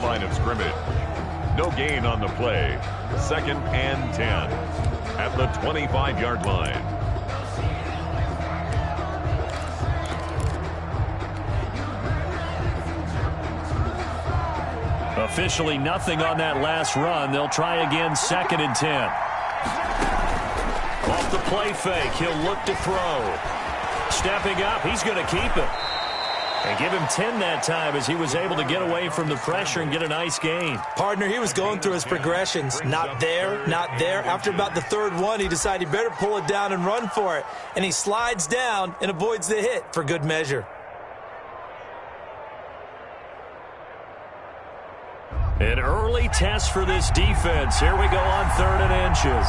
line of scrimmage. No gain on the play. 2nd and 10 at the 25-yard line. Officially nothing on that last run. They'll try again, 2nd and 10. Off the play fake, he'll look to throw. Stepping up, he's going to keep it. And give him 10 that time as he was able to get away from the pressure and get a nice gain. Partner, he was going through his progressions. Not there, not there. After about the 3rd one, he decided he better pull it down and run for it. And he slides down and avoids the hit for good measure. An early test for this defense. Here we go on 3rd and inches.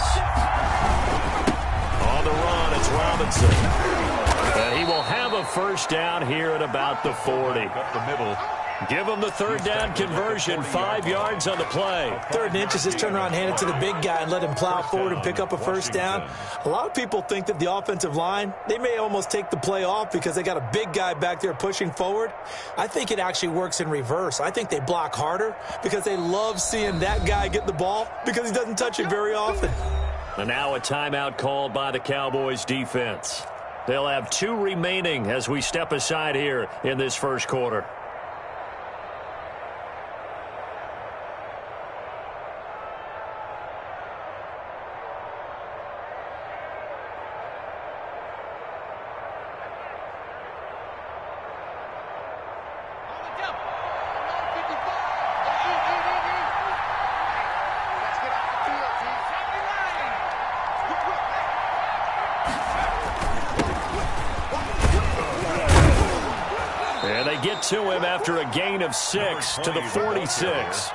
On the run, it's Robinson. And he will have a first down here at about the 40. Up the middle. Give him the 3rd down conversion, 5 yards on the play. 3rd and inches, just turn around, hand it to the big guy, and let him plow forward and pick up a first down. A lot of people think that the offensive line, they may almost take the play off because they got a big guy back there pushing forward. I think it actually works in reverse. I think they block harder because they love seeing that guy get the ball because he doesn't touch it very often. And now a timeout called by the Cowboys defense. They'll have 2 remaining as we step aside here in this first quarter. To him after a gain of 6 to the 46.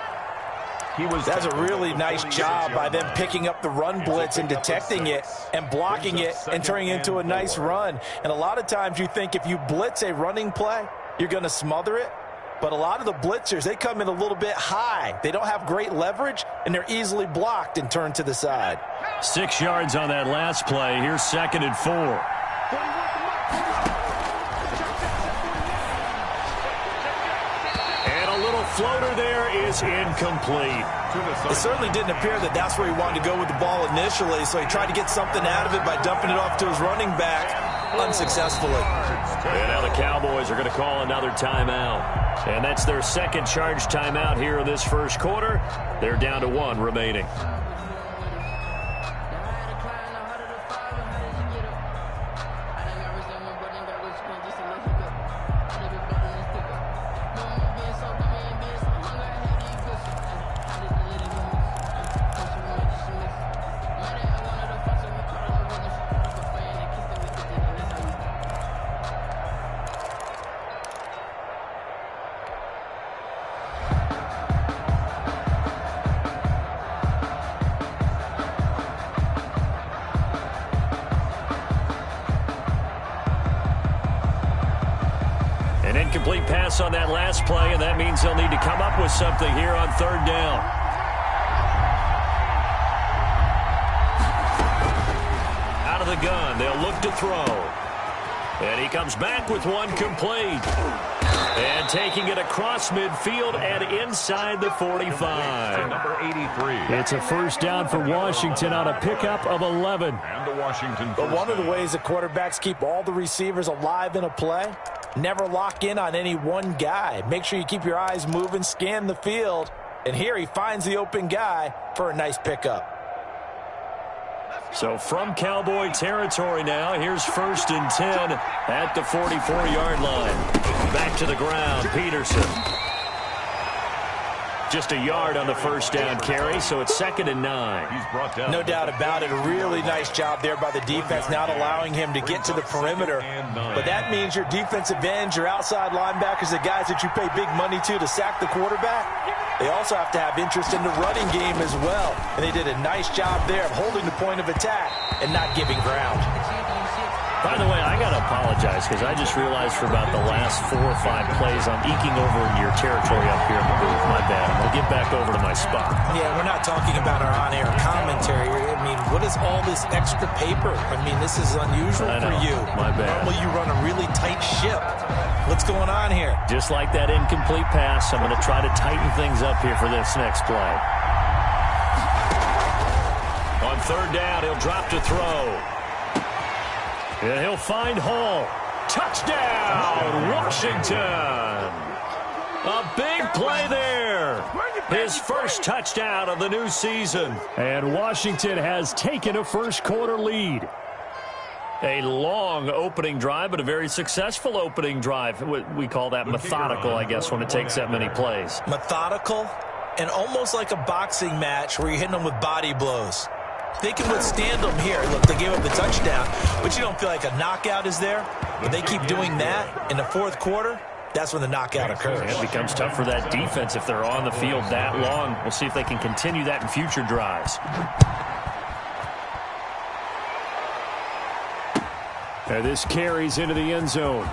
That's a really nice job by them picking up the run blitz and detecting it and blocking it and turning it into a nice run. And a lot of times you think if you blitz a running play, you're going to smother it. But a lot of the blitzers, they come in a little bit high. They don't have great leverage, and they're easily blocked and turned to the side. 6 yards on that last play. Here's 2nd and 4. Floater there is incomplete. It certainly didn't appear that that's where he wanted to go with the ball initially, so he tried to get something out of it by dumping it off to his running back unsuccessfully. And now the Cowboys are going to call another timeout. And that's their 2nd charge timeout here in this first quarter. They're down to 1 remaining. Incomplete pass on that last play, and that means they'll need to come up with something here on 3rd down. Out of the gun, they'll look to throw. And he comes back with one complete. And taking it across midfield and inside the 45. Number 83. It's a first down for Washington on a pickup of 11. And the Washington. But one of the ways that quarterbacks keep all the receivers alive in a play, never lock in on any one guy. Make sure you keep your eyes moving, scan the field. And here he finds the open guy for a nice pickup. So from Cowboy territory now, here's 1st and 10 at the 44-yard line. Back to the ground, Peterson. Just a yard on the first down carry, so it's 2nd and 9. He's brought down. No doubt about it. A really nice job there by the defense, not allowing him to get to the perimeter. But that means your defensive ends, your outside linebackers, the guys that you pay big money to sack the quarterback, they also have to have interest in the running game as well. And they did a nice job there of holding the point of attack and not giving ground. By the way, I got to apologize because I just realized for about the last 4 or 5 plays I'm eking over in your territory up here in the booth. My bad. I'm going to get back over to my spot. Yeah, we're not talking about our on-air commentary. I mean, what is all this extra paper? I mean, this is unusual for you. My bad. Normally you run a really tight ship. What's going on here? Just like that incomplete pass, I'm going to try to tighten things up here for this next play. On third down, he'll drop to throw. And he'll find Hall. Touchdown, Washington. A big play there. His first touchdown of the new season. And Washington has taken a first-quarter lead. A long opening drive, but a very successful opening drive. We call that methodical, I guess, when it takes that many plays. Methodical and almost like a boxing match where you're hitting them with body blows. They can withstand them here. Look, they gave up the touchdown, but you don't feel like a knockout is there. But they keep doing that in the fourth quarter. That's when the knockout occurs. It becomes tough for that defense if they're on the field that long. We'll see if they can continue that in future drives. And this carries into the end zone.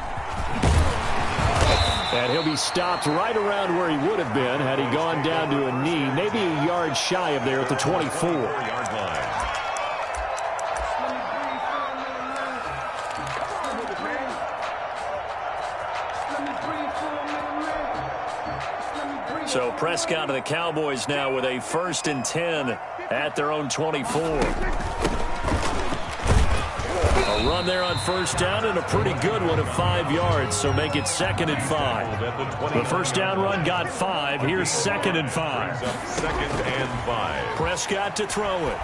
And he'll be stopped right around where he would have been had he gone down to a knee, maybe a yard shy of there at the 24-yard line. So Prescott of the Cowboys now with a 1st and 10 at their own 24. A run there on first down and a pretty good one of 5 yards, so make it 2nd and 5. The first down run got 5. Here's 2nd and 5. 2nd and 5. Prescott to throw it.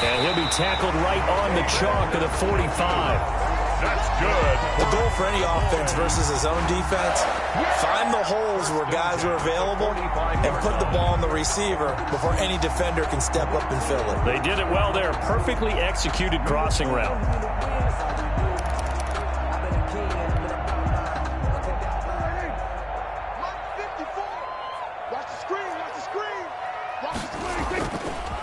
And he'll be tackled right on the chalk of the 45. That's good. The goal for any offense versus his own defense, find the holes where guys are available and put the ball on the receiver before any defender can step up and fill it. They did it well there. Perfectly executed crossing route.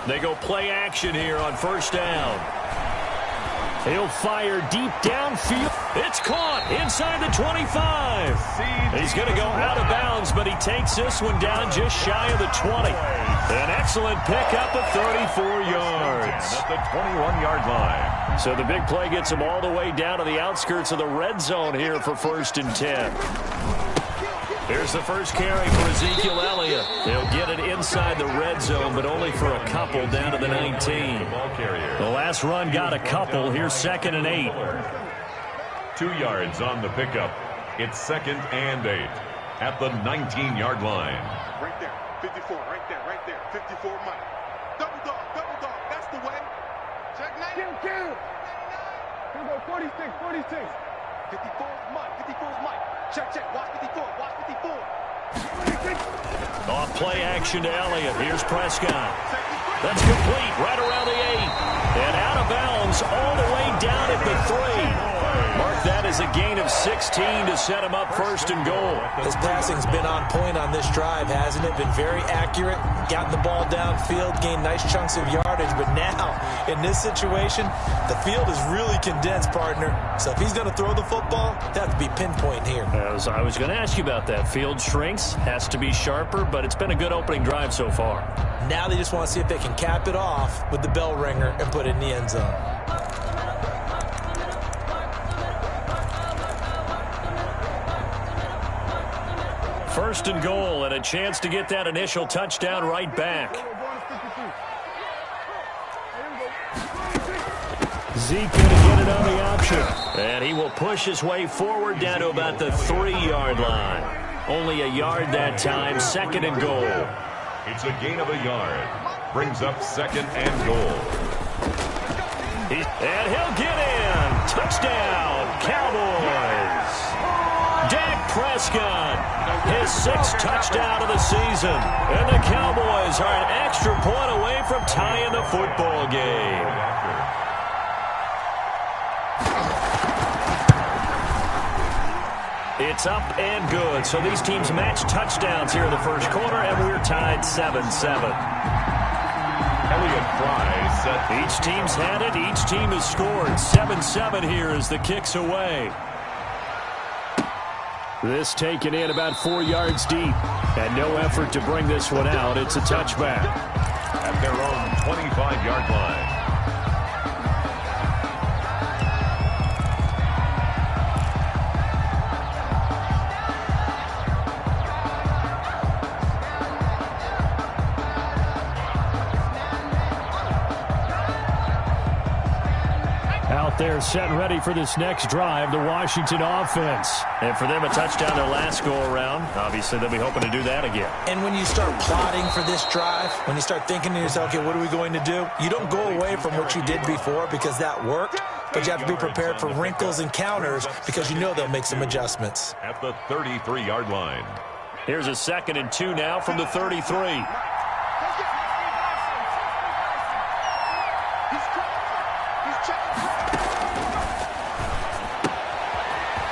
They go play action here on first down. He'll fire deep downfield. It's caught inside the 25. He's going to go out of bounds, but he takes this one down just shy of the 20. An excellent pickup of 34 yards. At the 21-yard line. So the big play gets him all the way down to the outskirts of the red zone here for 1st and 10. Here's the first carry for Ezekiel Elliott. He'll get it inside the red zone, but only for a couple down to the 19. The last run got a couple. Here's 2nd and 8. 2 yards on the pickup. It's 2nd and 8 at the 19-yard line. Right there, 54, right there, 54, Mike. Double dog, that's the way. Check 90. Kill. Here we go, 46. 54's Mike. Check, watch 54, watch 54. Off play action to Elliott. Here's Prescott. That's complete right around the 8. And out of bounds all the way down at the 3. Mark that as a gain of 16 to set him up 1st and goal. His passing's been on point on this drive, hasn't it? Been very accurate, gotten the ball downfield, gained nice chunks of yardage. But now, in this situation, the field is really condensed, partner. So if he's going to throw the football, that have to be pinpoint here. I was going to ask you about that. Field shrinks, has to be sharper, but it's been a good opening drive so far. Now they just want to see if they can cap it off with the bell ringer and put it in the end zone. First and goal, and a chance to get that initial touchdown right back. Zeke going to get it on the option. And he will push his way forward down to about the 3-yard line. Only a yard that time, 2nd and goal. It's a gain of a yard. Brings up 2nd and goal. And he'll get in. Touchdown, Cowboys. Dak Prescott, his 6th touchdown of the season. And the Cowboys are an extra point away from tying the football game. It's up and good. So these teams match touchdowns here in the first quarter, and we're tied 7-7. Elliott Fry set. Each team's had it. Each team has scored. 7-7 here as the kick's away. This taken in about 4 yards deep. And no effort to bring this one out. It's a touchback. At their own 25-yard line. out there setting ready for this next drive, the Washington offense. And for them, a touchdown their last go-around. Obviously, they'll be hoping to do that again. And when you start plotting for this drive, when you start thinking to yourself, okay, what are we going to do? You don't go away from what you did before because that worked, but you have to be prepared for wrinkles and counters because you know they'll make some adjustments. At the 33-yard line. Here's a 2nd and 2 now from the 33.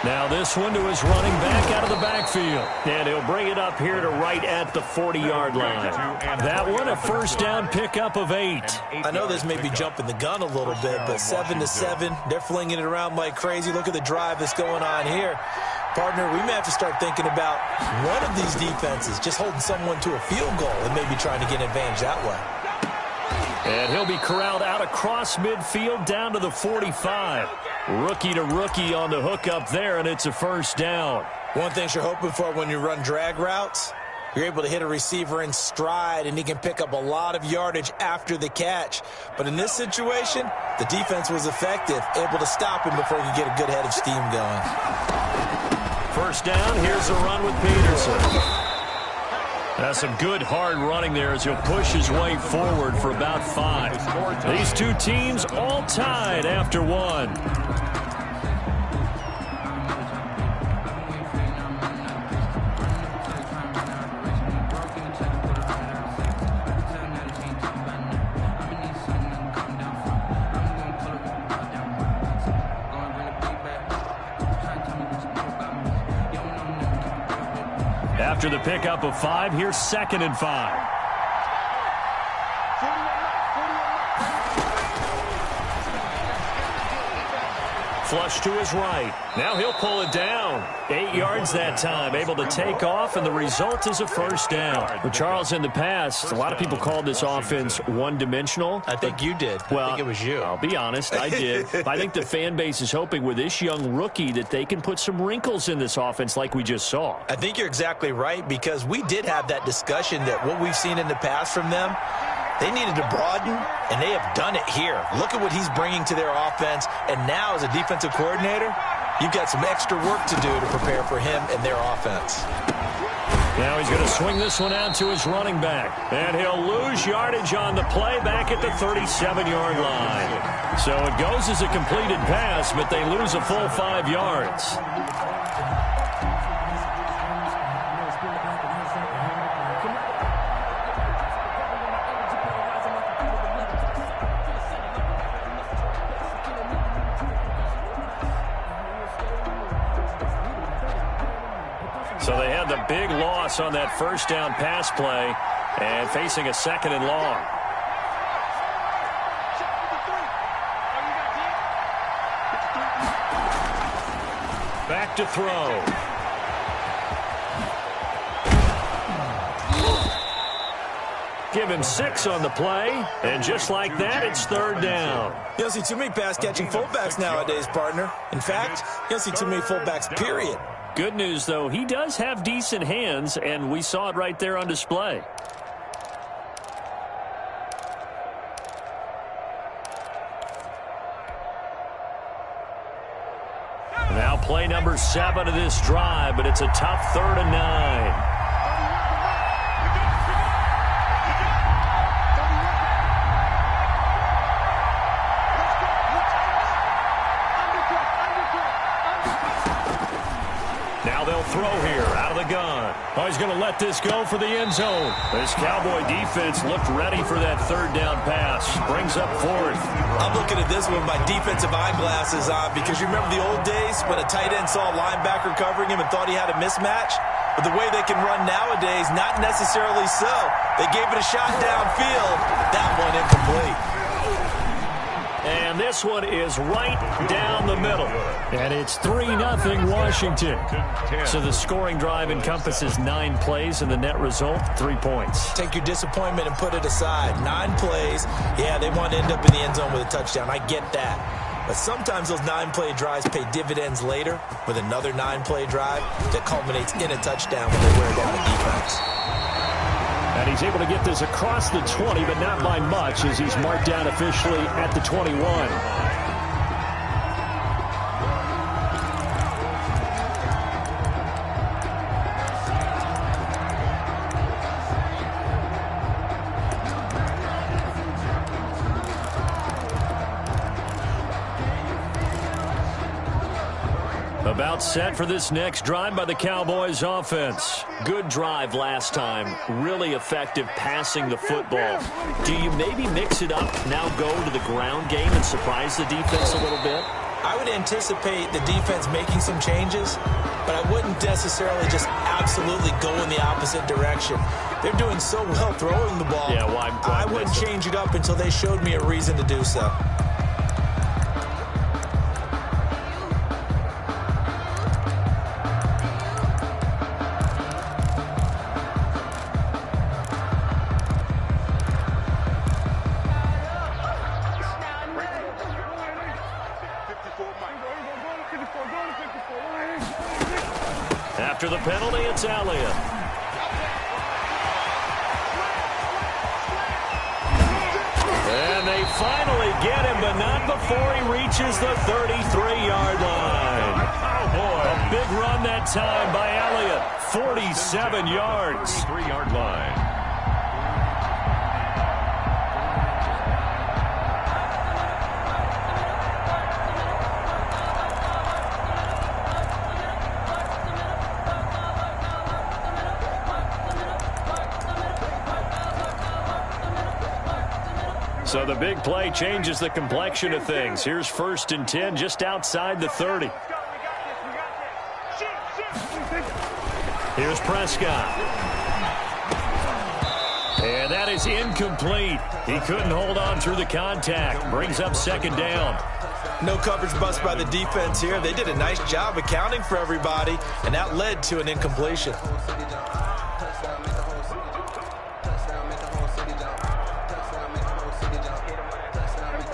Now this one to his running back out of the backfield. And he'll bring it up here to right at the 40-yard line. That one a first down pickup of 8. I know this may be jumping the gun a little bit, but 7-7, they're flinging it around like crazy. Look at the drive that's going on here. Partner, we may have to start thinking about one of these defenses just holding someone to a field goal and maybe trying to get an advantage that way. And he'll be corralled out across midfield down to the 45. Rookie to rookie on the hook up there, and it's a first down. One thing you're hoping for when you run drag routes, you're able to hit a receiver in stride, and he can pick up a lot of yardage after the catch. But in this situation, the defense was effective, able to stop him before he could get a good head of steam going. First down, here's a run with Peterson. That's some good hard running there as he'll push his way forward for about 5. These two teams all tied after 1. After the pickup of 5, here's 2nd and 5. Flush to his right. Now he'll pull it down. 8 yards that time, able to take off, and the result is a first down. Well, Charles, in the past, a lot of people called this offense one-dimensional. I think you did. Well, I think it was you. I'll be honest, I did. But I think the fan base is hoping with this young rookie that they can put some wrinkles in this offense like we just saw. I think you're exactly right, because we did have that discussion that what we've seen in the past from them, they needed to broaden, and they have done it here. Look at what he's bringing to their offense, and now as a defensive coordinator, you've got some extra work to do to prepare for him and their offense. Now he's going to swing this one out to his running back, and he'll lose yardage on the play back at the 37-yard line. So it goes as a completed pass, but they lose a full 5 yards. So they had the big loss on that first down pass play and facing a 2nd and long. Back to throw. Give him 6 on the play, and just like that, it's 3rd down. You don't see too many pass-catching fullbacks nowadays, partner. In fact, you don't see too many fullbacks, period. Good news, though, he does have decent hands, and we saw it right there on display. Now play number 7 of this drive, but it's a tough 3rd and 9. Throw here out of the gun. Oh, he's going to let this go for the end zone. This Cowboy defense looked ready for that 3rd down pass. Brings up 4th. I'm looking at this with my defensive eyeglasses on, because you remember the old days when a tight end saw a linebacker covering him and thought he had a mismatch? But the way they can run nowadays, not necessarily so. They gave it a shot downfield. That one incomplete. And this one is right down the middle. And it's 3-0 Washington. So the scoring drive encompasses 9 plays, and the net result, 3 points. Take your disappointment and put it aside. 9 plays. Yeah, they want to end up in the end zone with a touchdown. I get that. But sometimes those 9-play drives pay dividends later with another 9-play drive that culminates in a touchdown when they wear down the defense. And he's able to get this across the 20, but not by much, as he's marked down officially at the 21. About set for this next drive by the Cowboys offense. Good drive last time. Really effective passing the football. Do you maybe mix it up, now go to the ground game and surprise the defense a little bit? I would anticipate the defense making some changes, but I wouldn't necessarily just absolutely go in the opposite direction. They're doing so well throwing the ball. Yeah, why I wouldn't change it up until they showed me a reason to do so. After the penalty, it's Elliott. And they finally get him, but not before he reaches the 33-yard line. A big run that time by Elliott. 47 yards. 33-yard line. So the big play changes the complexion of things. Here's 1st and 10 just outside the 30. Here's Prescott. And that is incomplete. He couldn't hold on through the contact. Brings up 2nd down. No coverage bust by the defense here. They did a nice job accounting for everybody, and that led to an incompletion.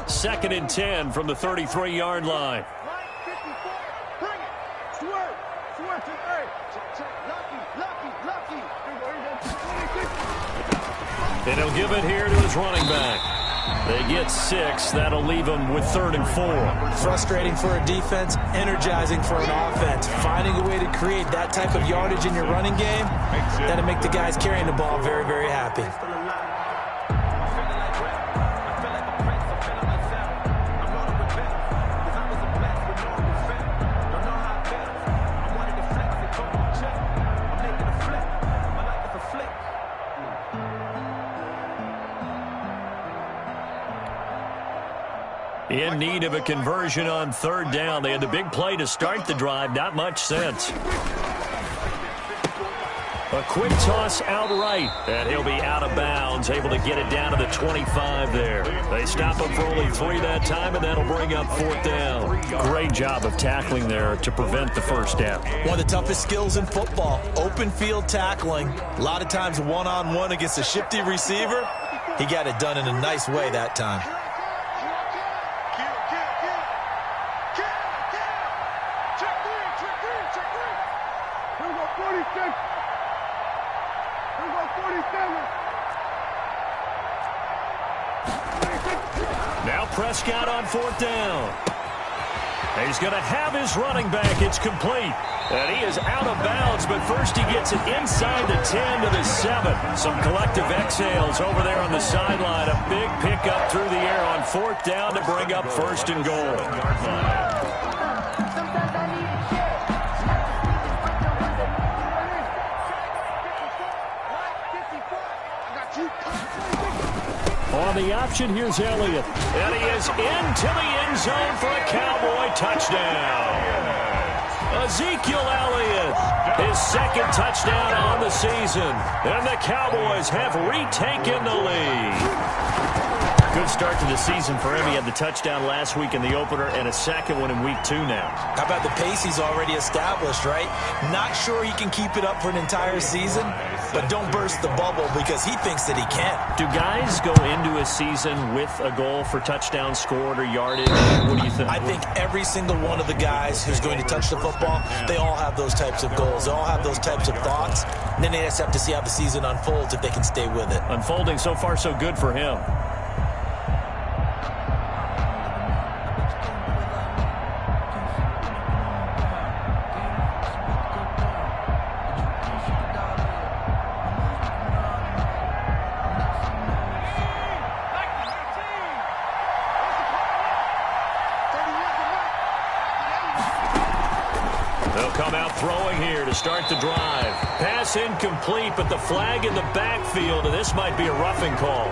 2nd and 10 from the 33-yard line. And he'll give it here to his running back. They get 6. That'll leave them with 3rd and 4. Frustrating for a defense, energizing for an offense. Finding a way to create that type of yardage in your running game, that'll make the guys carrying the ball very, very happy. In need of a conversion on 3rd down. They had the big play to start the drive. Not much sense. A quick toss outright, and he'll be out of bounds, able to get it down to the 25 there. They stop him for only 3 that time, and that'll bring up 4th down. Great job of tackling there to prevent the 1st down. One of the toughest skills in football, open field tackling. A lot of times one-on-one against a shifty receiver. He got it done in a nice way that time. Now Prescott on 4th down. He's going to have his running back. It's complete. And he is out of bounds, but first he gets it inside the 10 to the 7. Some collective exhales over there on the sideline. A big pickup through the air on 4th down to bring up 1st and goal. On the option, here's Elliott. And he is into the end zone for a Cowboy touchdown. Ezekiel Elliott, his 2nd touchdown on the season. And the Cowboys have retaken the lead. Good start to the season for him. He had the touchdown last week in the opener and a 2nd one in week 2 now. How about the pace he's already established, right? Not sure he can keep it up for an entire season, but don't burst the bubble because he thinks that he can. Do guys go into a season with a goal for touchdowns scored or yardage? What do you think? I think every single one of the guys who's going to touch the football, they all have those types of goals. They all have those types of thoughts. And then they just have to see how the season unfolds if they can stay with it. Unfolding so far so good for him. start the drive. Pass incomplete, but the flag in the backfield, and this might be a roughing call.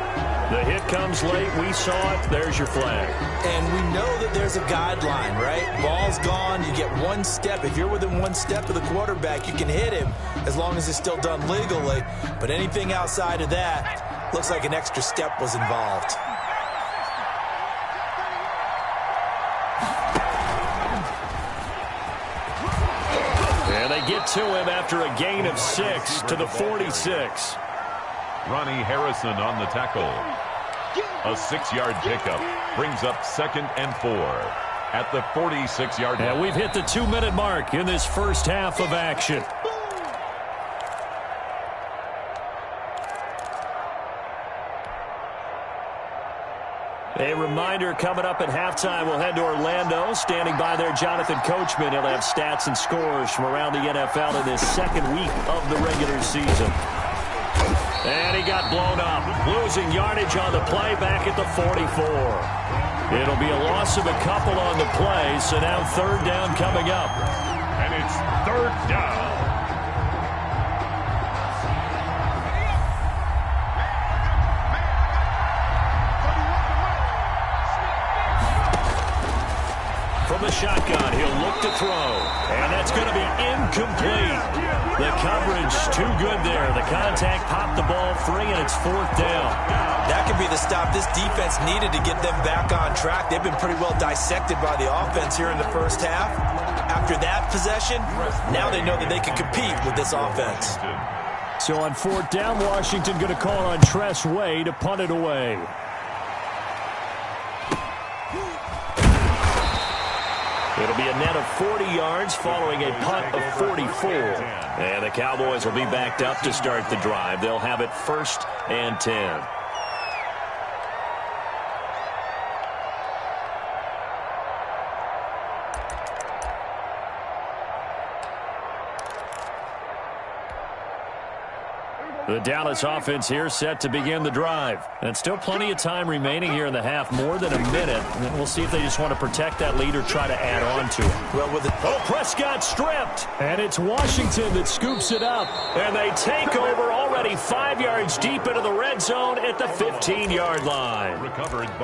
The hit comes late. We saw it. There's your flag. And we know that there's a guideline, right? Ball's gone. You get one step. If you're within one step of the quarterback, you can hit him as long as it's still done legally. But anything outside of that, looks like an extra step was involved. And they get to him after a gain of 6 to the 46. Ronnie Harrison on the tackle. A 6-yard pickup brings up 2nd and 4 at the 46-yard line. And we've hit the 2-minute mark in this first half of action. A reminder, coming up at halftime, we'll head to Orlando. Standing by there, Jonathan Coachman. He'll have stats and scores from around the NFL in this second week of the regular season. And he got blown up, losing yardage on the play back at the 44. It'll be a loss of a couple on the play, so now 3rd down coming up. And it's 3rd down. From the shotgun, he'll look to throw, and that's going to be incomplete. The coverage too good there. The contact popped the ball free, and it's 4th down. That could be the stop this defense needed to get them back on track. They've been pretty well dissected by the offense here in the first half. After that possession, now they know that they can compete with this offense. So on 4th down, Washington going to call on Tress Way to punt it away. It'll be a net of 40 yards following a punt of 44. And the Cowboys will be backed up to start the drive. They'll have it 1st and 10. The Dallas offense here set to begin the drive. And still plenty of time remaining here in the half, more than a minute. And we'll see if they just want to protect that lead or try to add on to it. Well, with Prescott stripped. And it's Washington that scoops it up. And they take over already 5 yards deep into the red zone at the 15-yard line.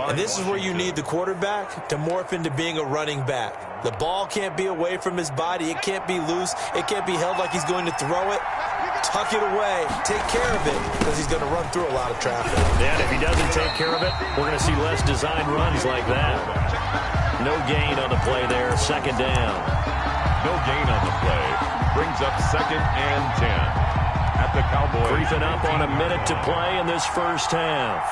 And this is where you need the quarterback to morph into being a running back. The ball can't be away from his body. It can't be loose. It can't be held like he's going to throw it. Tuck it away. Take care of it because he's going to run through a lot of traffic. And if he doesn't take care of it, we're going to see less design runs like that. No gain on the play there. 2nd down. No gain on the play. Brings up 2nd and 10 at the Cowboys. Creeping up on a minute to play in this first half.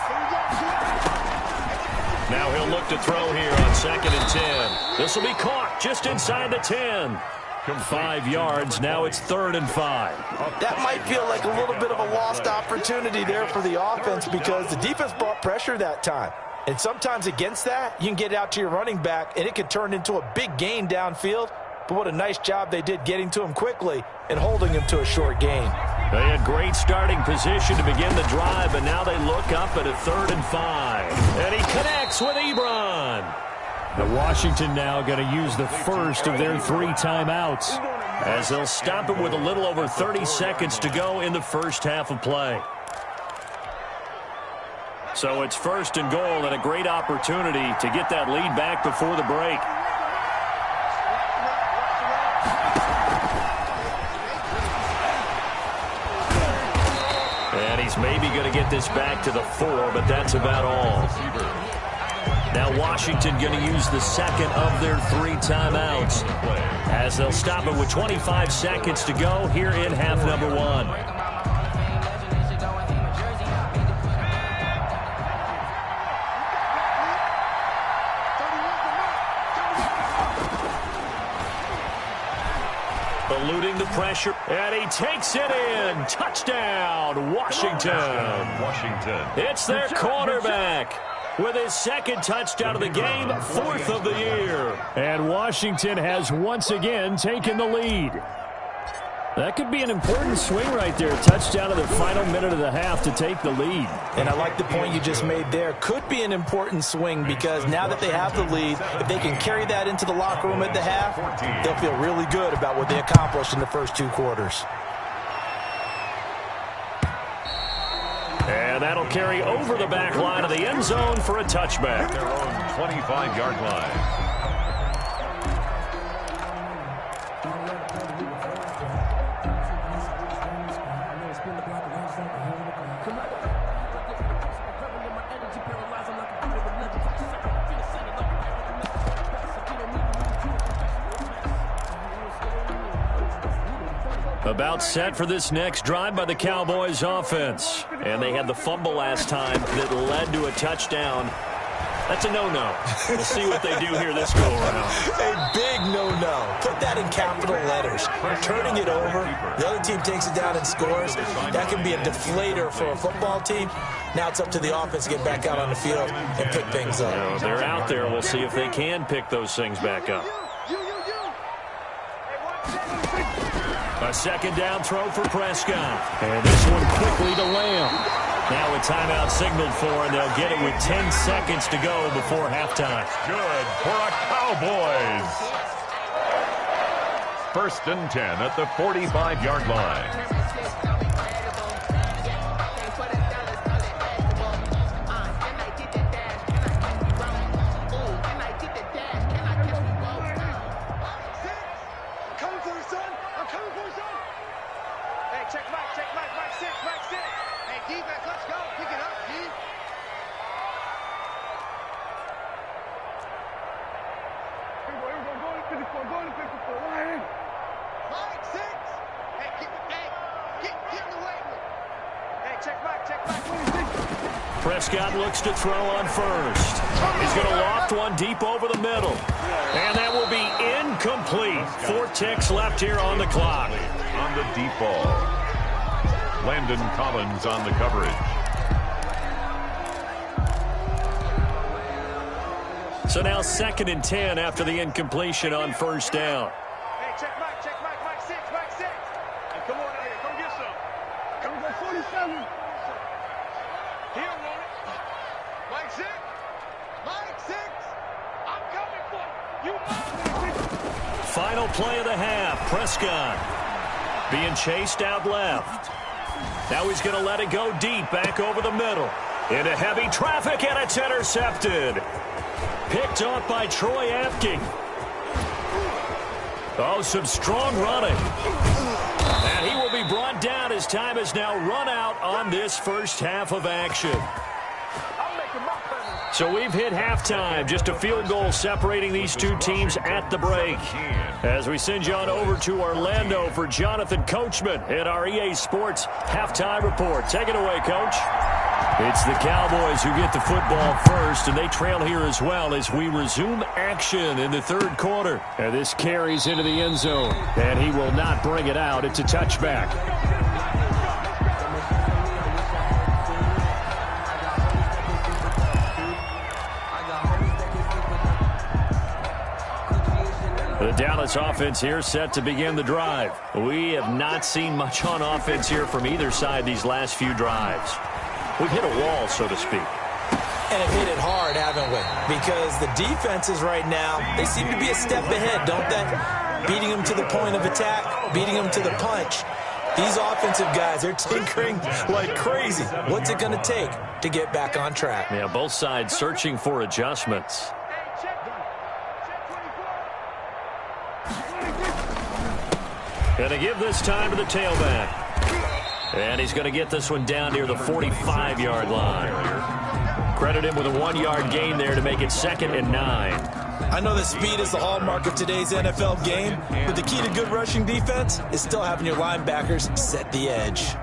Now he'll look to throw here on 2nd and 10. This will be caught just inside the 10. 5 yards. Now it's 3rd and 5. That might feel like a little bit of a lost opportunity there for the offense because the defense brought pressure that time. And sometimes against that, you can get out to your running back, and it can turn into a big gain downfield. But what a nice job they did getting to him quickly and holding him to a short gain. They had great starting position to begin the drive, and now they look up at a 3rd and 5. And he connects with Ebron. Now Washington now going to use the first of their 3 timeouts as they'll stop it with a little over 30 seconds to go in the first half of play. So it's 1st and goal and a great opportunity to get that lead back before the break. And he's maybe going to get this back to the 4, but that's about all. Now Washington going to use the 2nd of their 3 timeouts as they'll stop it with 25 seconds to go here in half number 1. Eluding the pressure, and he takes it in. Touchdown, Washington. It's their quarterback with his 2nd touchdown of the game, 4th of the year. And Washington has once again taken the lead. That could be an important swing right there. Touchdown in the final minute of the half to take the lead. And I like the point you just made there. Could be an important swing because now that they have the lead, if they can carry that into the locker room at the half, they'll feel really good about what they accomplished in the first 2 quarters. And that'll carry over the back line of the end zone for a touchback. Their own 25-yard line. About set for this next drive by the Cowboys offense. And they had the fumble last time that led to a touchdown. That's a no-no. We'll see what they do here this go-around. A big no-no. Put that in capital letters. Turning it over, the other team takes it down and scores. That can be a deflator for a football team. Now it's up to the offense to get back out on the field and pick things up. You know, they're out there. We'll see if they can pick those things back up. A second down throw for Prescott. And this one quickly to Lamb. Now a timeout signaled for, and they'll get it with 10 seconds to go before halftime. Good for a Cowboys. 1st and 10 at the 45-yard line. Prescott looks to throw on first. He's going to loft one deep over the middle. And that will be incomplete. 4 ticks left here on the clock. On the deep ball. Landon Collins on the coverage. So now 2nd and 10 after the incompletion on first down. Hey, check Mike, Mike 6, Mike 6. Hey, come on out here, come get some. Come go 47. He don't want it. Mike 6, Mike 6. I'm coming for you. Final play of the half. Prescott being chased out left. Now he's going to let it go deep back over the middle. Into heavy traffic, and it's intercepted. Picked off by Troy Apking. Oh, some strong running. And he will be brought down as time has now run out on this first half of action. So we've hit halftime. Just a field goal separating these two teams at the break. As we send you on over to Orlando for Jonathan Coachman at our EA Sports Halftime Report. Take it away, Coach. It's the Cowboys who get the football first, and they trail here as well as we resume action in the 3rd quarter. And this carries into the end zone, and he will not bring it out. It's a touchback. The Dallas offense here set to begin the drive. We have not seen much on offense here from either side these last few drives. We've hit a wall, so to speak. And have hit it hard, haven't we? Because the defenses right now, they seem to be a step ahead, don't they? Beating them to the point of attack, beating them to the punch. These offensive guys, they're tinkering like crazy. What's it going to take to get back on track? Yeah, both sides searching for adjustments. Going to give this time to the tailback. And he's going to get this one down near the 45-yard line. Credit him with a 1-yard gain there to make it 2nd and 9. I know that speed is the hallmark of today's NFL game, but the key to good rushing defense is still having your linebackers set the edge.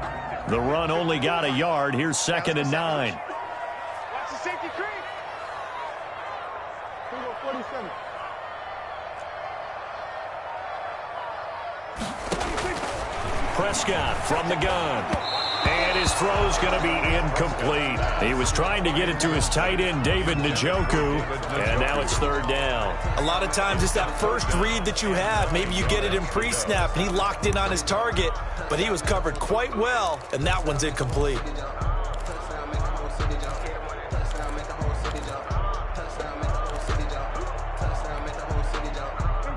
The run only got a yard. Here's 2nd and 9. Watch the safety creep. 47. Prescott from the gun. And his throw's going to be incomplete. He was trying to get it to his tight end, David Njoku, and now it's third down. A lot of times it's that first read that you have. Maybe you get it in pre-snap, and he locked in on his target, but he was covered quite well, and that one's incomplete.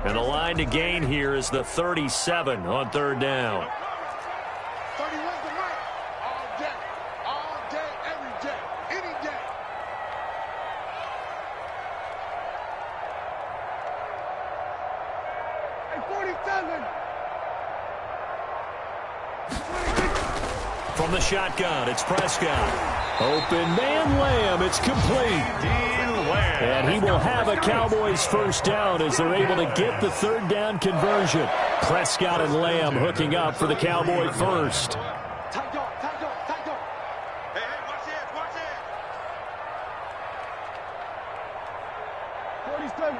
And the line to gain here is the 37 on third down. 31's the mark. All day, every day, any day. Hey, 47. From the shotgun, it's Prescott. Open man Lamb, it's complete. And he will have a Cowboys first down as they're able to get the third down conversion. Prescott and Lamb hooking up for the Cowboy first. Tight dog. Hey, watch it. 47.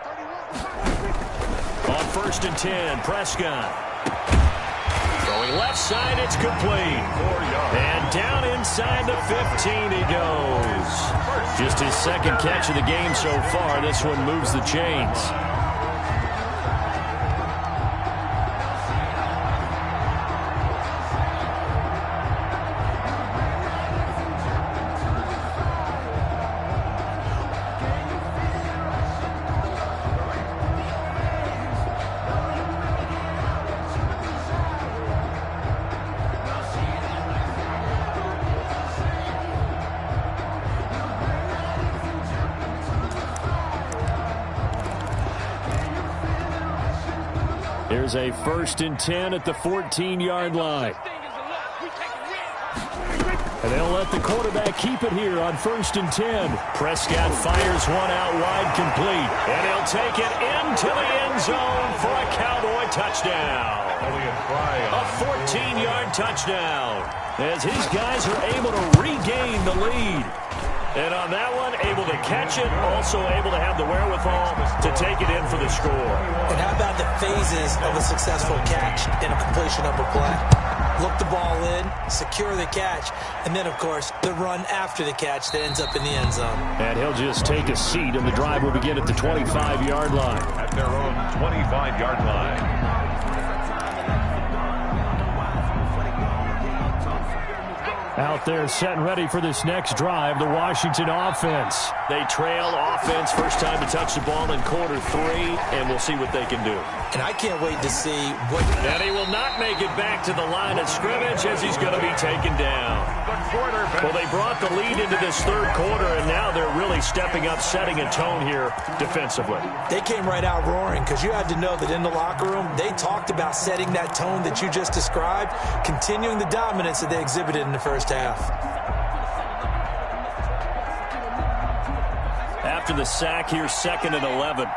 31's the mark. On first and 10, Prescott. Throwing left side, it's complete. And down inside the 15 he goes. Just his second catch of the game so far. This one moves the chains. Here's a first and 10 at the 14-yard line. And they'll let the quarterback keep it here on first and 10. Prescott fires one out wide, complete. And he'll take it into the end zone for a Cowboy touchdown. A 14-yard touchdown as his guys are able to regain the lead. And on that one, able to catch it, also able to have the wherewithal to take it in for the score. And how about the phases of a successful catch and a completion of a play? Look the ball in, secure the catch, and then, of course, the run after the catch that ends up in the end zone. And he'll just take a seat, and the drive will begin at the 25-yard line. At their own 25-yard line. Out there set and ready for this next drive, the Washington offense. They trail offense, first time to touch the ball in quarter 3, and we'll see what they can do. And I can't wait to see what... And he will not make it back to the line of scrimmage as he's going to be taken down. Well, they brought the lead into this third quarter, and now they're really stepping up, setting a tone here defensively. They came right out roaring because you had to know that in the locker room, they talked about setting that tone that you just described, continuing the dominance that they exhibited in the first half. After the sack here, 2nd and 11.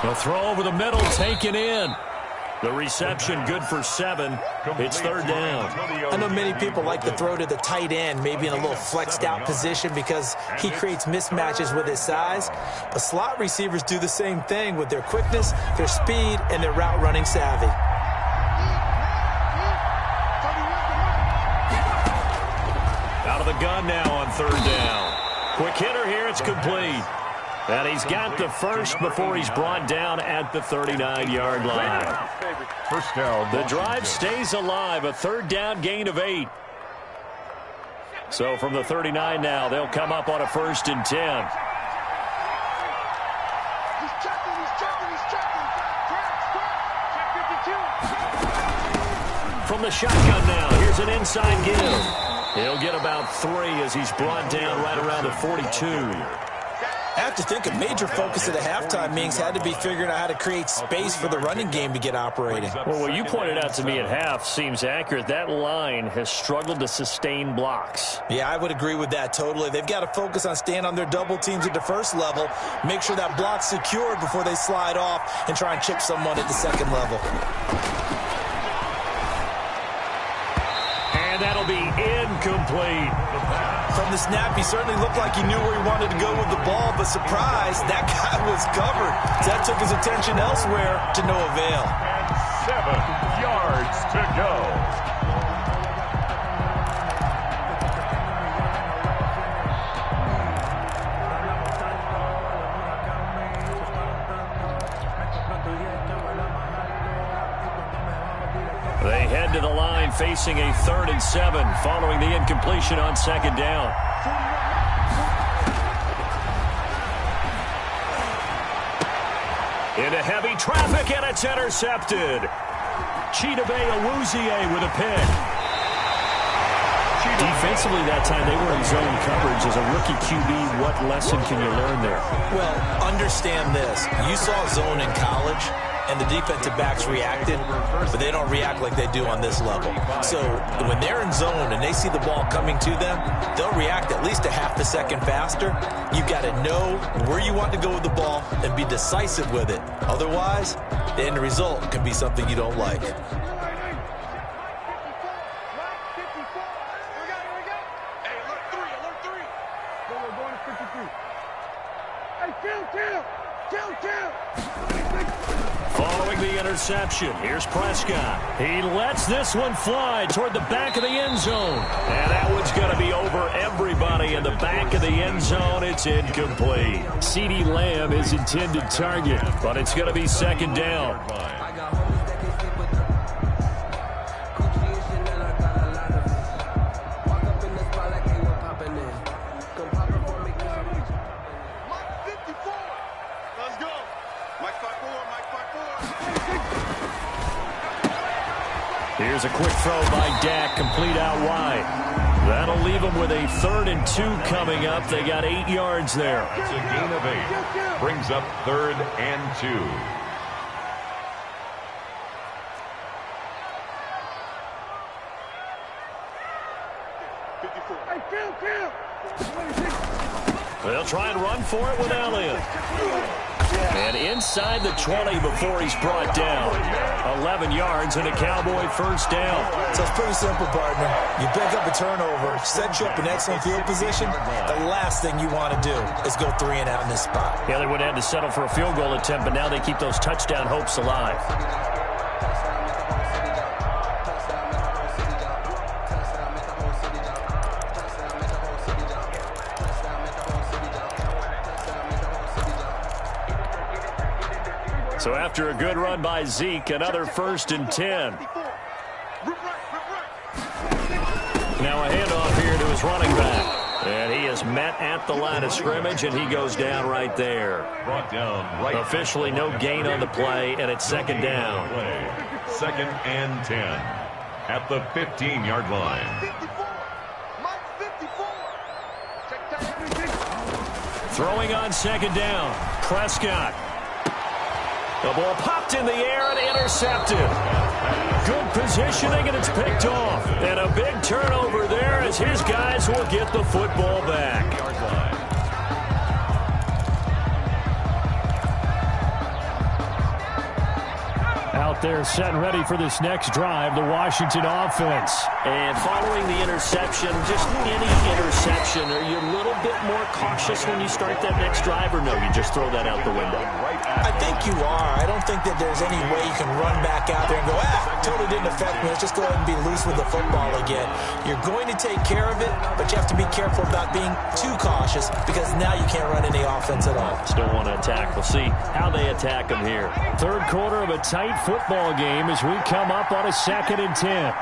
The throw over the middle, taken in. The reception good for 7. It's third down. I know many people like to throw to the tight end, maybe in a little flexed out position because he creates mismatches with his size. But slot receivers do the same thing with their quickness, their speed, and their route running savvy. Out of the gun now on third down. Quick hitter here, it's complete. And he's got the first before he's brought down at the 39-yard line. First down. The drive stays alive, a third down gain of 8. So from the 39 now, they'll come up on a first and 10. He's checking. Check 52. From the shotgun now, here's an inside give. He'll get about 3 as he's brought down right around the 42. I have to think a major focus of the halftime meetings had to be figuring out how to create space for the running game to get operating. Well, what you pointed out to me at half seems accurate. That line has struggled to sustain blocks. Yeah, I would agree with that totally. They've got to focus on staying on their double teams at the first level, make sure that block's secured before they slide off and try and chip someone at the second level. And And that'll be incomplete. From the snap, he certainly looked like he knew where he wanted to go with the ball, but surprise, that guy was covered. That took his attention elsewhere to no avail. And 7 yards to go. They head to the line facing a 3rd and 7 following the incompletion on 2nd down. Into heavy traffic, and it's intercepted. Chidobe Awuzie with a pick. Defensively that time, they were in zone coverage. As a rookie QB, what lesson can you learn there? Well, understand this. You saw zone in college, and the defensive backs reacted, but they don't react like they do on this level. So when they're in zone and they see the ball coming to them, they'll react at least a half a second faster. You've got to know where you want to go with the ball and be decisive with it. Otherwise, the end result can be something you don't like. Following the interception, here's Prescott. He lets this one fly toward the back of the end zone. And that one's going to be over everybody in the back of the end zone. It's incomplete. CeeDee Lamb is intended target, but it's going to be 2nd down. Here's a quick throw by Dak, complete out wide. That'll leave them with a 3rd and 2 coming up. They got 8 yards there. It's a gain of 8. Brings up 3rd and 2. They'll try and run for it with Elliott. And inside the 20 before he's brought down. 11 yards and a Cowboy 1st down. So it's pretty simple, partner. You pick up a turnover, set you up in excellent field position. The last thing you want to do is go 3 and out in this spot. Yeah, they would have had to settle for a field goal attempt, but now they keep those touchdown hopes alive. So after a good run by Zeke, another 1st and 10. Now a handoff here to his running back. And he is met at the line of scrimmage, and he goes down right there. Brought down right. Officially no gain on the play, and it's 2nd down. 2nd and 10 at the 15-yard line. Throwing on 2nd down, Prescott. The ball popped in the air and intercepted. Good positioning, and it's picked off. And a big turnover there as his guys will get the football back. Out there set and ready for this next drive, the Washington offense. And following the interception, just any interception, are you a little bit more cautious when you start that next drive, or no, you just throw that out the window? I think you are. I don't think that there's any way you can run back out there and go, totally didn't affect me. Let's just go ahead and be loose with the football again. You're going to take care of it, but you have to be careful about being too cautious because now you can't run any offense at all. Still want to attack. We'll see how they attack them here. 3rd quarter of a tight football game as we come up on a 2nd and 10.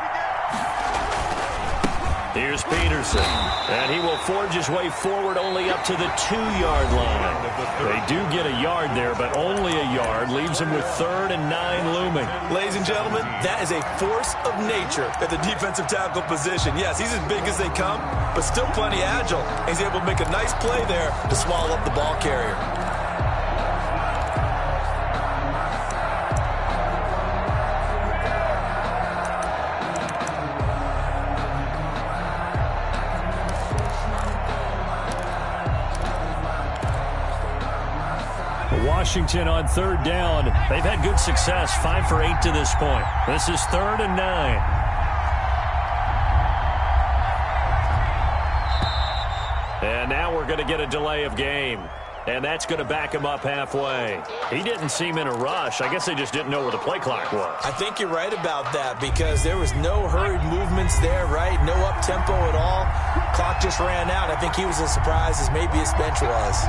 Here's Peterson, and he will forge his way forward only up to the 2-yard line. They do get a yard there, but only a yard. Leaves him with 3rd and 9 looming. Ladies and gentlemen, that is a force of nature at the defensive tackle position. Yes, he's as big as they come, but still plenty agile. He's able to make a nice play there to swallow up the ball carrier. Washington on 3rd down. They've had good success, 5 for 8 to this point. This is 3rd and 9. And now we're going to get a delay of game. And that's going to back him up halfway. He didn't seem in a rush. I guess they just didn't know where the play clock was. I think you're right about that because there was no hurried movements there, right? No up-tempo at all. Clock just ran out. I think he was as surprised as maybe his bench was.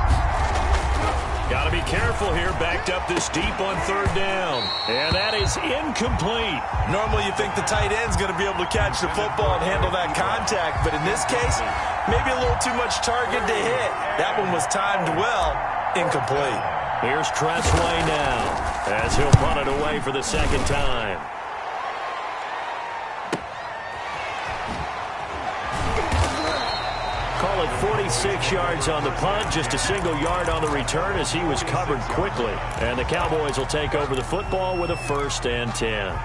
Got to be careful here, backed up this deep on third down. And that is incomplete. Normally you think the tight end's going to be able to catch the football and handle that contact, but in this case, maybe a little too much target to hit. That one was timed well, incomplete. Here's Tressway now as he'll punt it away for the second time. Call it 46 yards on the punt, just a single yard on the return as he was covered quickly. And the Cowboys will take over the football with a 1st and 10.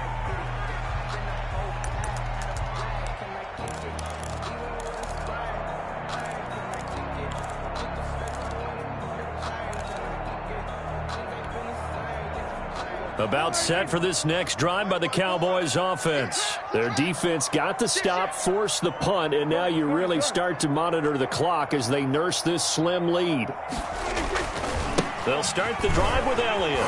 About set for this next drive by the Cowboys offense. Their defense got the stop, forced the punt, and now you really start to monitor the clock as they nurse this slim lead. They'll start the drive with Elliott.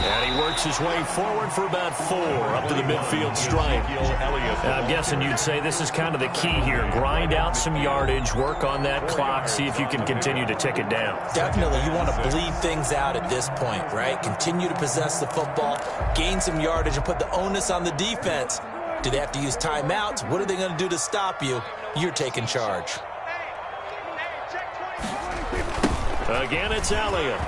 And he works his way forward for about 4 up to the midfield stripe. I'm guessing you'd say this is kind of the key here. Grind out some yardage, work on that clock, see if you can continue to tick it down. Definitely. You want to bleed things out at this point, right? Continue to possess the football, gain some yardage, and put the onus on the defense. Do they have to use timeouts? What are they going to do to stop you? You're taking charge. Again, it's Elliott.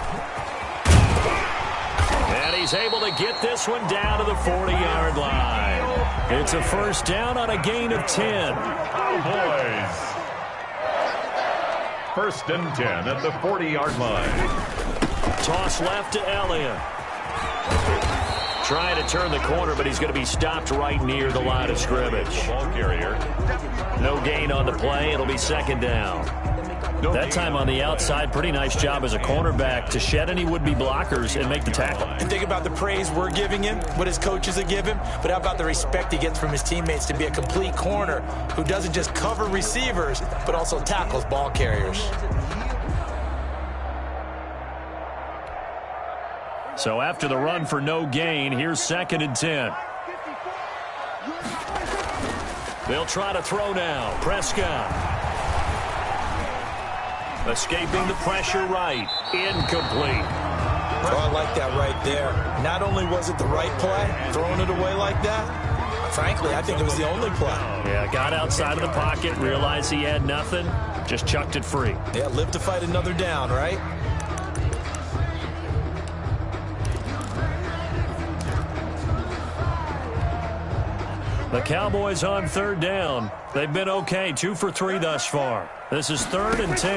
And he's able to get this one down to the 40-yard line. It's a 1st down on a gain of 10. Cowboys. 1st and 10 at the 40-yard line. Toss left to Elliott. Trying to turn the corner, but he's going to be stopped right near the line of scrimmage. Ball carrier. No gain on the play. It'll be 2nd down. That time on the outside, pretty nice job as a cornerback to shed any would-be blockers and make the tackle. And think about the praise we're giving him, what his coaches have given, but how about the respect he gets from his teammates to be a complete corner who doesn't just cover receivers, but also tackles ball carriers. So after the run for no gain, here's 2nd and 10. They'll try to throw now. Prescott. Escaping the pressure right. Incomplete. Oh, I like that right there. Not only was it the right play, throwing it away like that, frankly, I think it was the only play. Yeah, got outside of the pocket, realized he had nothing, just chucked it free. Yeah, live to fight another down, right? The Cowboys on 3rd down. They've been okay, 2 for 3 thus far. This is 3rd and 10.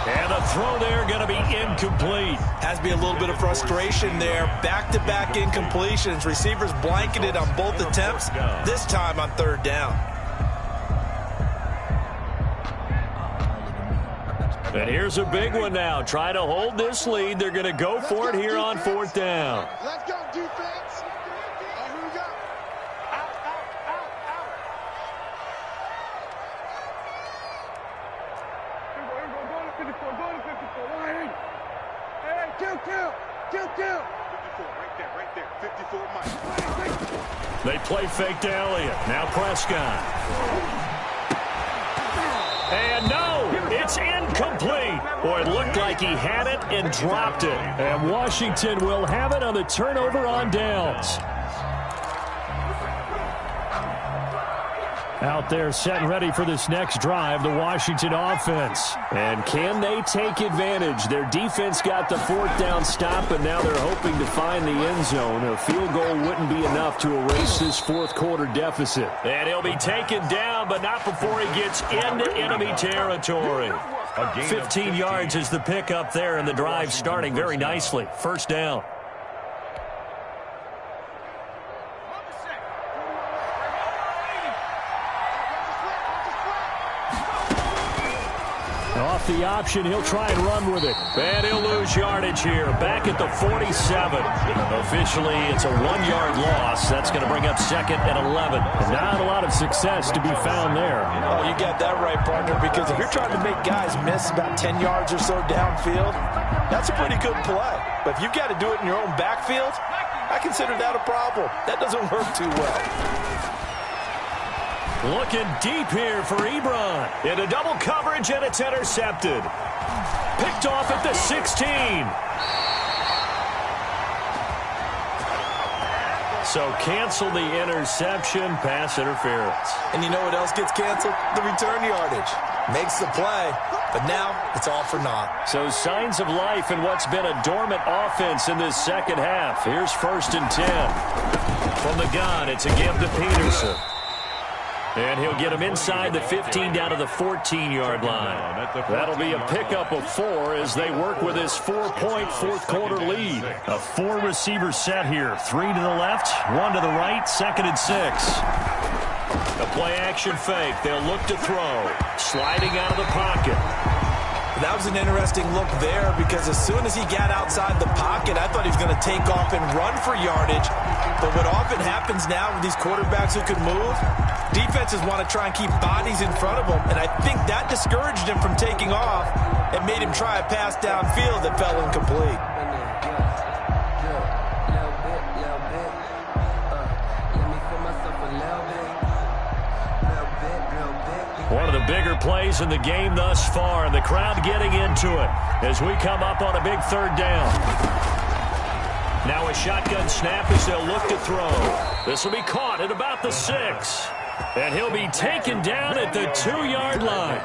And the throw there going to be incomplete. Has to be a little bit of frustration there. Back-to-back incompletions. Receivers blanketed on both attempts, this time on 3rd down. And here's a big one now. Try to hold this lead. They're going to go for it here on 4th down. Let's go, defense. Here we go. Out, out, out, out. Here we go. Go to 54. Go to 54. Hey, hey, kill. 54, right there. 54, Mike. They play fake to Elliott. Now Prescott. And no, it's incomplete. Boy, it looked like he had it and dropped it. And Washington will have it on the turnover on downs. Out there set and ready for this next drive, the Washington offense. And can they take advantage? Their defense got the 4th down stop, and now they're hoping to find the end zone. A field goal wouldn't be enough to erase this 4th quarter deficit. And he'll be taken down, but not before he gets into enemy territory. 15 yards is the pickup there, and the drive starting very nicely. 1st down. off the option. He'll try and run with it. And he'll lose yardage here. Back at the 47. Officially, it's a 1-yard loss. That's going to bring up 2nd and 11. Not a lot of success to be found there. Oh, you got that right, partner, because if you're trying to make guys miss about 10 yards or so downfield, that's a pretty good play. But if you've got to do it in your own backfield, I consider that a problem. That doesn't work too well. Looking deep here for Ebron. Into double coverage, and it's intercepted. Picked off at the 16. So cancel the interception, pass interference. And you know what else gets canceled? The return yardage. Makes the play, but now it's all for naught. So signs of life in what's been a dormant offense in this second half. Here's 1st and 10. From the gun, it's a give to Peterson. And he'll get him inside the 15 down to the 14-yard line. That'll be a pickup of 4 as they work with his 4-point fourth-quarter lead. A 4-receiver set here. 3 to the left, 1 to the right, 2nd and 6. A play-action fake. They'll look to throw. Sliding out of the pocket. That was an interesting look there because as soon as he got outside the pocket, I thought he was going to take off and run for yardage. But what often happens now with these quarterbacks who can move, defenses want to try and keep bodies in front of them, and I think that discouraged him from taking off and made him try a pass downfield that fell incomplete. One of the bigger plays in the game thus far, and the crowd getting into it as we come up on a big 3rd down. Now a shotgun snap as they'll look to throw. This will be caught at about the 6. And he'll be taken down at the 2-yard line.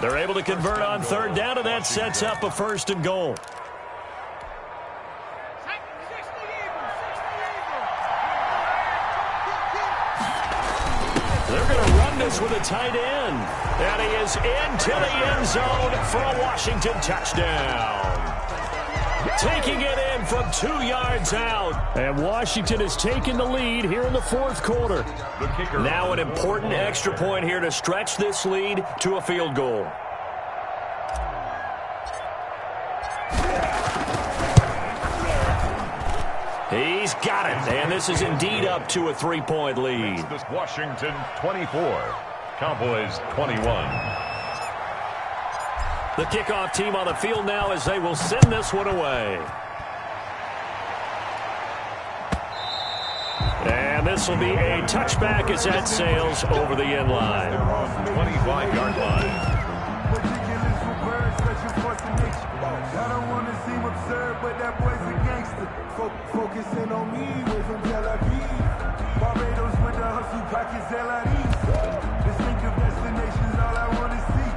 They're able to convert on 3rd down, and that sets up a 1st and goal. They're going to run this with a tight end. And he is into the end zone for a Washington touchdown. Taking it in from 2 yards out. And Washington has taken the lead here in the 4th quarter. Now an important extra point here to stretch this lead to a field goal. He's got it, and this is indeed up to a 3-point lead. Washington 24, Cowboys 21. The kickoff team on the field now as they will send this one away. And this will be a touchback as that sails over the end line. 25-yard line. I don't want to seem absurd, but that boy's a gangster. Focusing on me, way from Tel Aviv. Barbados with the hustle, pockets LID. Distinctive destinations, all I want to see.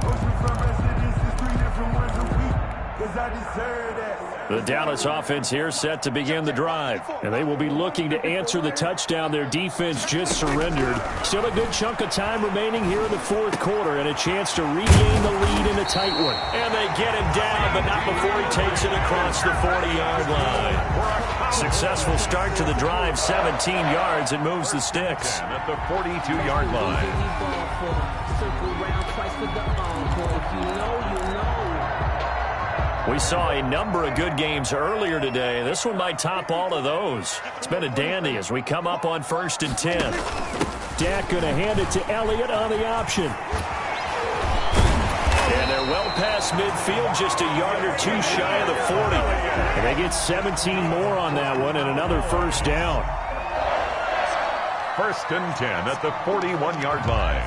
Oceanfront residences, 3 different ones a week. Cause I deserve that. The Dallas offense here set to begin the drive. And they will be looking to answer the touchdown their defense just surrendered. Still a good chunk of time remaining here in the 4th quarter and a chance to regain the lead in a tight one. And they get him down, but not before he takes it across the 40-yard line. Successful start to the drive, 17 yards, and moves the sticks. At the 42-yard line. We saw a number of good games earlier today. This one might top all of those. It's been a dandy as we come up on 1st and 10. Dak going to hand it to Elliott on the option. And they're well past midfield, just a yard or 2 shy of the 40. And they get 17 more on that one and another 1st down. 1st and 10 at the 41-yard line.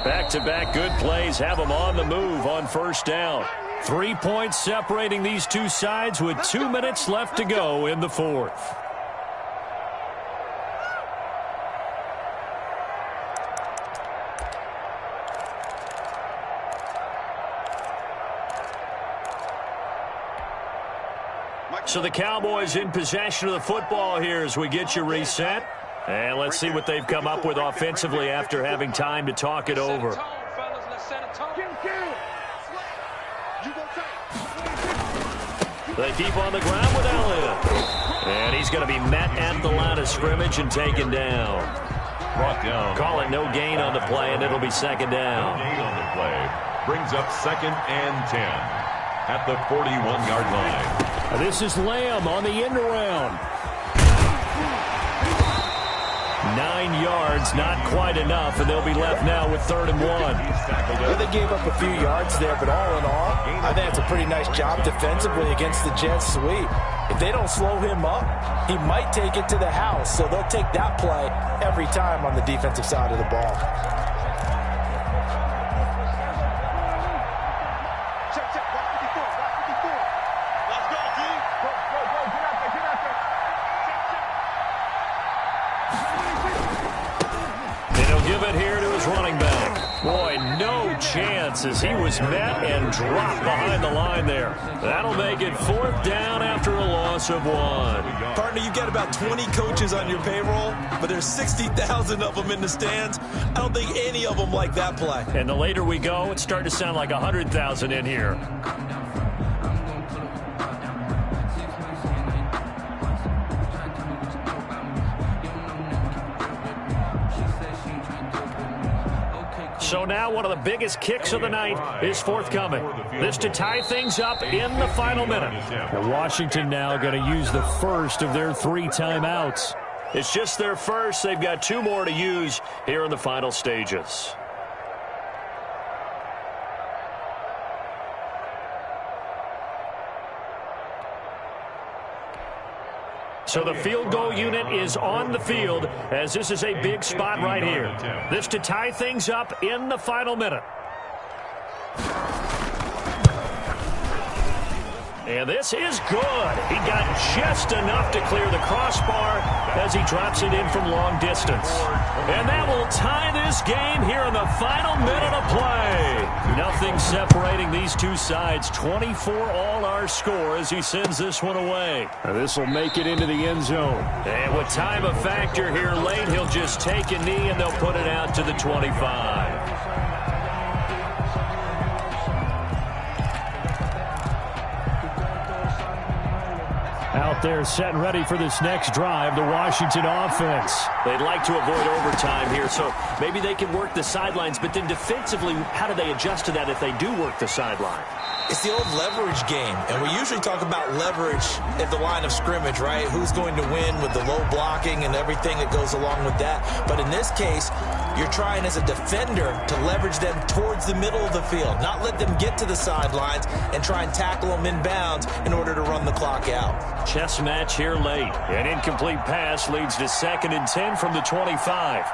Back-to-back good plays have them on the move on 1st down. 3 points separating these two sides with 2 minutes left to go in the 4th. So the Cowboys in possession of the football here as we get you reset. And let's see what they've come up with offensively after having time to talk it over. They keep on the ground with Elliott. And he's going to be met at the line of scrimmage and taken down. Brought down. Call it no gain on the play, and it'll be second down. No gain on the play. Brings up 2nd and 10 at the 41-yard line. This is Lamb on the end around. 9 yards, not quite enough, and they'll be left now with 3rd and 1. Well, they gave up a few yards there, but all in all, I think it's a pretty nice job defensively against the Jets sweep. If they don't slow him up, he might take it to the house, so they'll take that play every time on the defensive side of the ball. Check, check. Watch 54. Watch 54. Let's go, G. Go, go, go. Get out there. Get out there. Check, check. And he'll give it here to his running back. Boy, no chance as he was met and dropped behind the line there. That'll make it 4th down after a loss of 1. Partner, you got about 20 coaches on your payroll, but there's 60,000 of them in the stands. I don't think any of them like that play. And the later we go, it's starting to sound like 100,000 in here. So now one of the biggest kicks of the night is forthcoming. This to tie things up in the final minute. And Washington now going to use the first of their 3 timeouts. It's just their first. They've got 2 more to use here in the final stages. So the field goal unit is on the field as this is a big spot right here. This to tie things up in the final minute. And this is good. He got just enough to clear the crossbar as he drops it in from long distance. And that will tie this game here in the final minute of play. Nothing separating these two sides. 24 all our score as he sends this one away. This will make it into the end zone. And with time a factor here late, he'll just take a knee and they'll put it out to the 25. Out there set and ready for this next drive, the Washington offense. They'd like to avoid overtime here, so maybe they can work the sidelines, but then defensively, how do they adjust to that if they do work the sideline? It's the old leverage game, and we usually talk about leverage at the line of scrimmage, right? Who's going to win with the low blocking and everything that goes along with that. But in this case, you're trying as a defender to leverage them towards the middle of the field, not let them get to the sidelines and try and tackle them inbounds in order to run the clock out. Chess match here late. An incomplete pass leads to 2nd and 10 from the 25.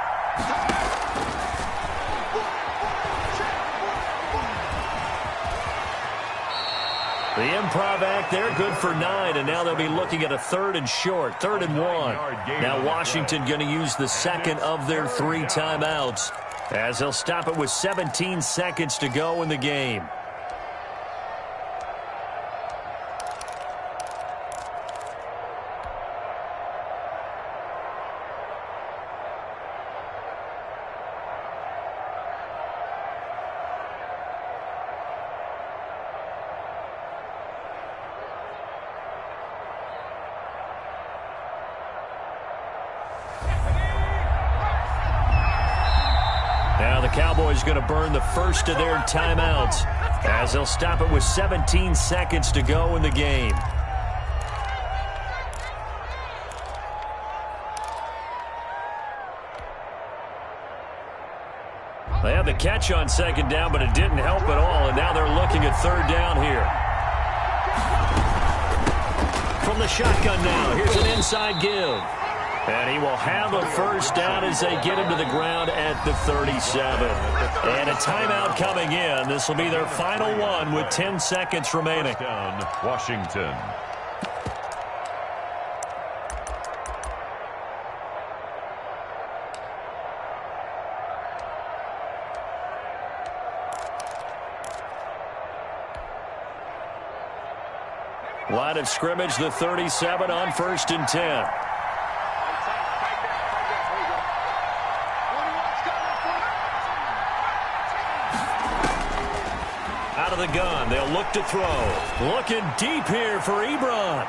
The improv act there, good for 9, and now they'll be looking at a 3rd and short, 3rd and 1. Now Washington going to use the second of their 3 timeouts as they'll stop it with 17 seconds to go in the game. Now the Cowboys going to burn the first of their timeouts as they'll stop it with 17 seconds to go in the game. They had the catch on 2nd down, but it didn't help at all, and now they're looking at 3rd down here. From the shotgun now, here's an inside give. And he will have a first down as they get him to the ground at the 37. And a timeout coming in. This will be their final one with 10 seconds remaining. Down, Washington. Line of scrimmage, the 37 on 1st and 10. Out of the gun, they'll look to throw. Looking deep here for Ebron.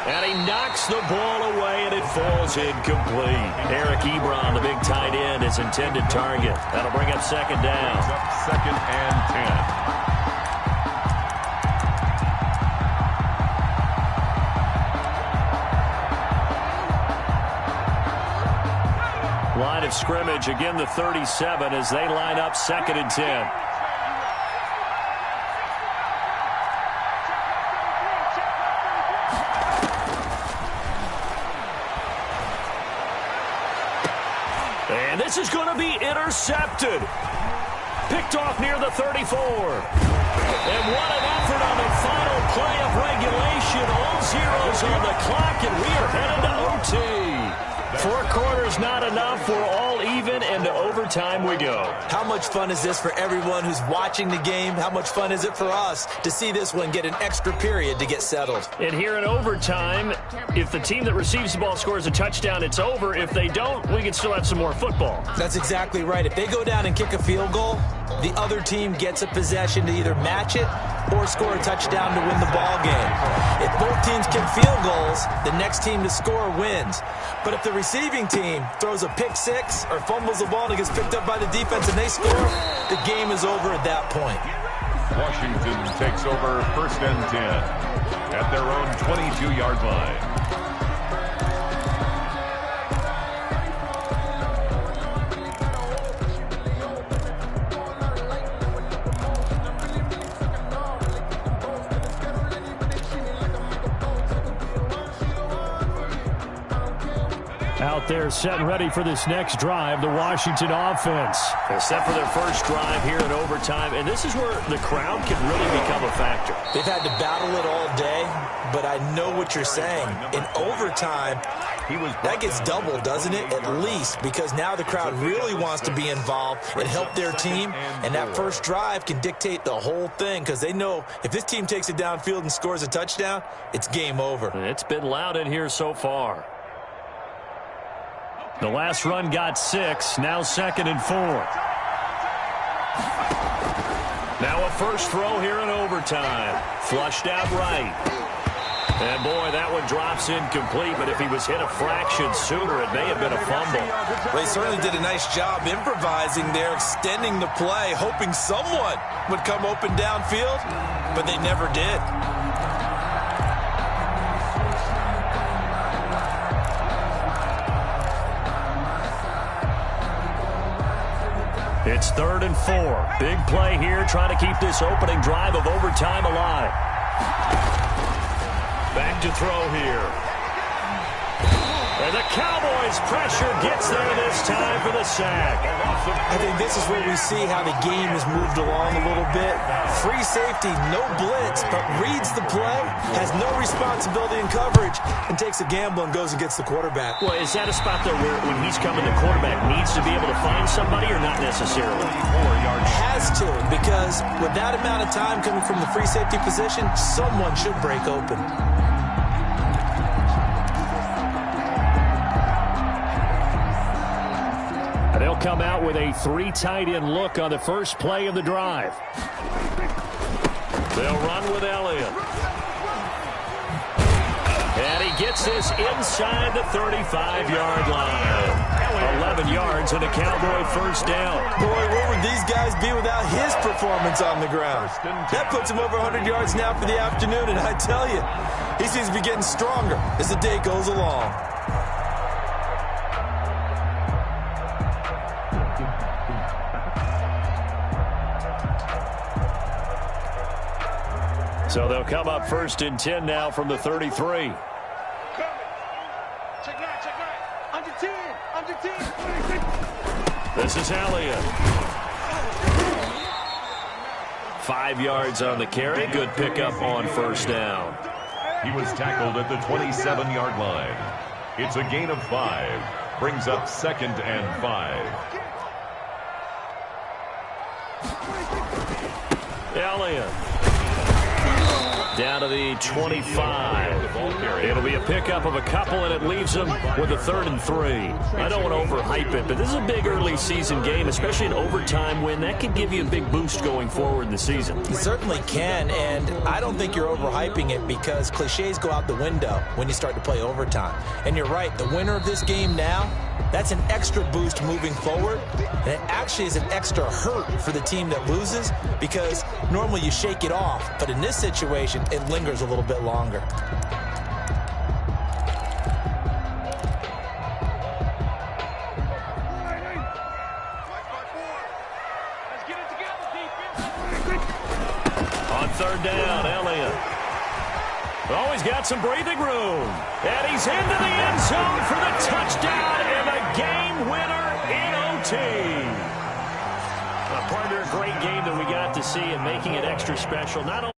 And he knocks the ball away, and it falls incomplete. Eric Ebron, the big tight end, his intended target. That'll bring up second down. Second and 10. Line of scrimmage, again the 37 as they line up second and 10. And this is going to be intercepted. Picked off near the 34. And what an effort on the final play of regulation. All zeros on the clock, and we are headed to OT. 4 quarters not enough. We're all even, and to overtime we go. How much fun is this for everyone who's watching the game? How much fun is it for us to see this one get an extra period to get settled? And here in overtime, if the team that receives the ball scores a touchdown, it's over. If they don't, we can still have some more football. That's exactly right. If they go down and kick a field goal, the other team gets a possession to either match it or score a touchdown to win the ball game. If both teams kick field goals, the next team to score wins. But if the receiving team throws a pick six or fumbles the ball and it gets picked up by the defense and they score, the game is over at that point. Washington takes over first and 10 at their own 22-yard line. Out there set and ready for this next drive, the Washington offense. They're set for their first drive here in overtime, and this is where the crowd can really become a factor. They've had to battle it all day, but I know what you're saying. In overtime, that gets doubled, doesn't it? At least, because now the crowd really wants to be involved and help their team, and that first drive can dictate the whole thing because they know if this team takes it downfield and scores a touchdown, it's game over. It's been loud in here so far. The last run got 6, now second and 4. Now a first throw here in overtime. Flushed out right. And boy, that one drops incomplete, but if he was hit a fraction sooner, it may have been a fumble. Well, they certainly did a nice job improvising there, extending the play, hoping someone would come open downfield, but they never did. It's third and 4. Big play here, trying to keep this opening drive of overtime alive. Back to throw here. And the Cowboys' pressure gets there this time for the sack. I think this is where we see how the game has moved along a little bit. Free safety, no blitz, but reads the play, has no responsibility in coverage, and takes a gamble and goes and gets the quarterback. Well, is that a spot, though, where when he's coming, the quarterback needs to be able to find somebody or not necessarily? Has to, because with that amount of time coming from the free safety position, someone should break open. They'll come out with a 3 tight end look on the first play of the drive. They'll run with Elliott. And he gets this inside the 35-yard line. 11 yards and a Cowboy first down. Boy, where would these guys be without his performance on the ground? That puts him over 100 yards now for the afternoon, and I tell you, he seems to be getting stronger as the day goes along. So they'll come up first and 10 now from the 33. Check 9, under 10, under 10. This is Elliott. 5 yards on the carry. Good pickup on first down. He was tackled at the 27-yard line. It's a gain of 5. Brings up second and 5. Elliott. Down to the 25. It'll be a pickup of a couple, and it leaves them with a 3rd and 3. I don't want to overhype it, but this is a big early season game, especially an overtime win. That could give you a big boost going forward in the season. You certainly can, and I don't think you're overhyping it because cliches go out the window when you start to play overtime. And you're right, the winner of this game now, that's an extra boost moving forward, and it actually is an extra hurt for the team that loses because normally you shake it off, but in this situation, it lingers a little bit longer. On 3rd down, Elliott. Oh, he's got some breathing room. And he's into the end zone for the touchdown and a game winner in OT. Partner, a great game that we got to see and making it extra special. Not only